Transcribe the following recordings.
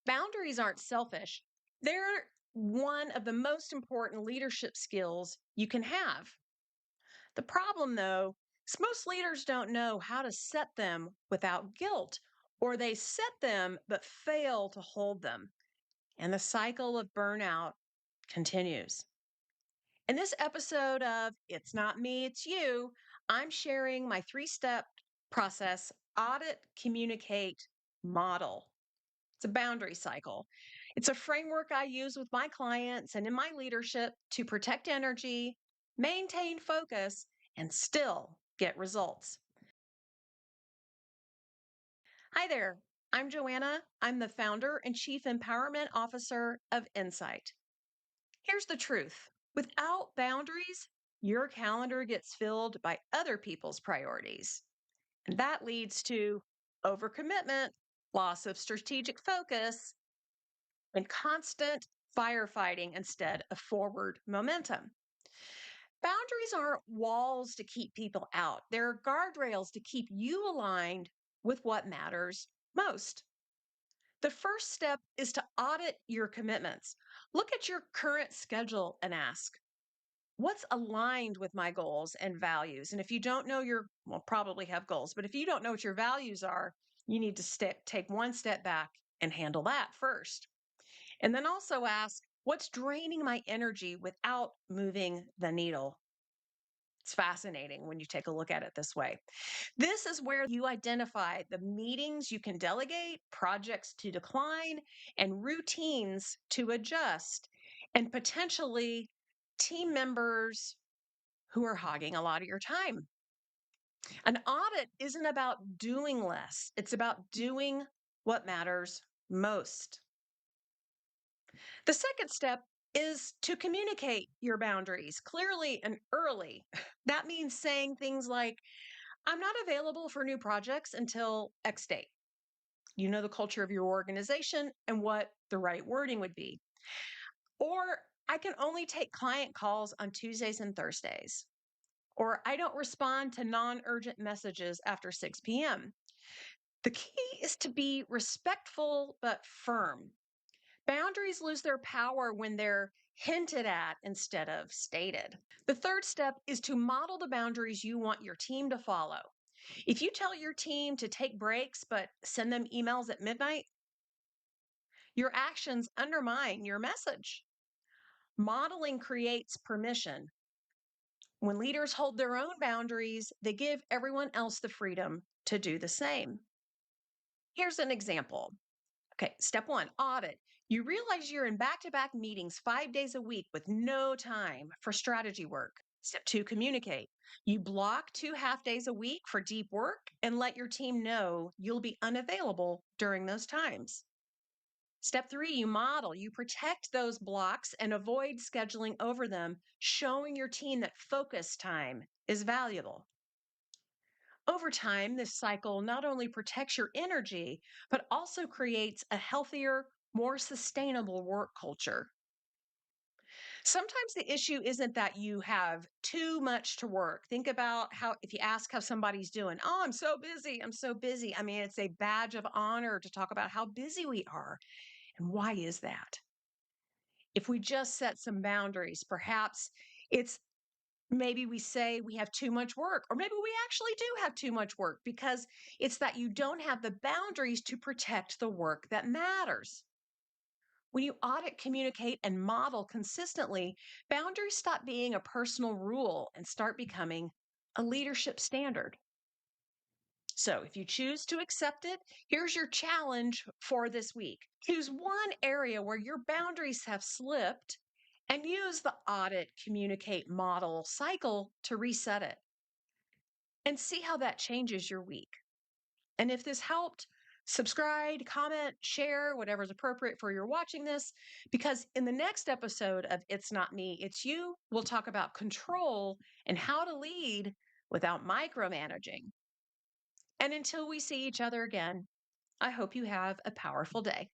Boundaries aren't selfish. They're one of the most important leadership skills you can have. The problem, though, is most leaders don't know how to set them without guilt, or they set them but fail to hold them. And the cycle of burnout continues. In this episode of It's Not Me, It's You, I'm sharing my 3 step process audit, communicate, model. It's a boundary cycle. It's a framework I use with my clients and in my leadership to protect energy, maintain focus, and still get results. Hi there. I'm Joanna. I'm the founder and chief empowerment officer of Insight. Here's the truth: without boundaries, your calendar gets filled by other people's priorities. And that leads to overcommitment, loss of strategic focus, and constant firefighting instead of forward momentum. Boundaries aren't walls to keep people out, they're guardrails to keep you aligned with what matters most. The first step is to audit your commitments. Look at your current schedule and ask, what's aligned with my goals and values? And if you don't know well, probably have goals, but if you don't know what your values are, you need to take one step back and handle that first. And then also ask, what's draining my energy without moving the needle? It's fascinating when you take a look at it this way. This is where you identify the meetings you can delegate, projects to decline, and routines to adjust, and potentially team members who are hogging a lot of your time. An audit isn't about doing less, it's about doing what matters most. The second step is to communicate your boundaries clearly and early. That means saying things like, I'm not available for new projects until X date. You know the culture of your organization and what the right wording would be. Or I can only take client calls on Tuesdays and Thursdays. Or I don't respond to non urgent messages after 6 p.m. The key is to be respectful but firm. Boundaries lose their power when they're hinted at instead of stated. The third step is to model the boundaries you want your team to follow. If you tell your team to take breaks but send them emails at midnight, your actions undermine your message. Modeling creates permission. When leaders hold their own boundaries, they give everyone else the freedom to do the same. Here's an example. Okay, step one, audit. You realize you're in back to back meetings 5 days a week with no time for strategy work. Step two, communicate. You block 2 half days a week for deep work and let your team know you'll be unavailable during those times. Step three, you model. You protect those blocks and avoid scheduling over them, showing your team that focus time is valuable. Over time, this cycle not only protects your energy, but also creates a healthier, more sustainable work culture. Sometimes the issue isn't that you have too much to work. Think about how, if you ask how somebody's doing, oh, I'm so busy. I'm so busy. I mean, it's a badge of honor to talk about how busy we are. And why is that? If we just set some boundaries, perhaps it's maybe we say we have too much work, or maybe we actually do have too much work because it's that you don't have the boundaries to protect the work that matters. When you audit, communicate, and model consistently, boundaries stop being a personal rule and start becoming a leadership standard. So, if you choose to accept it, here's your challenge for this week. Choose one area where your boundaries have slipped and use the audit, communicate, model cycle to reset it and see how that changes your week. And if this helped, subscribe, comment, share, whatever's appropriate for your watching this, because in the next episode of It's Not Me, It's You, we'll talk about control and how to lead without micromanaging. And until we see each other again, I hope you have a powerful day.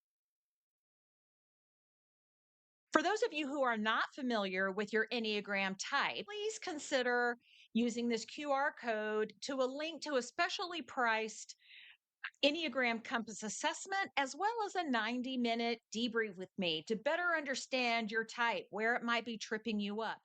For those of you who are not familiar with your Enneagram type, please consider using this QR code to a link to a specially priced Enneagram Compass assessment, as well as a 90-minute debrief with me to better understand your type, where it might be tripping you up.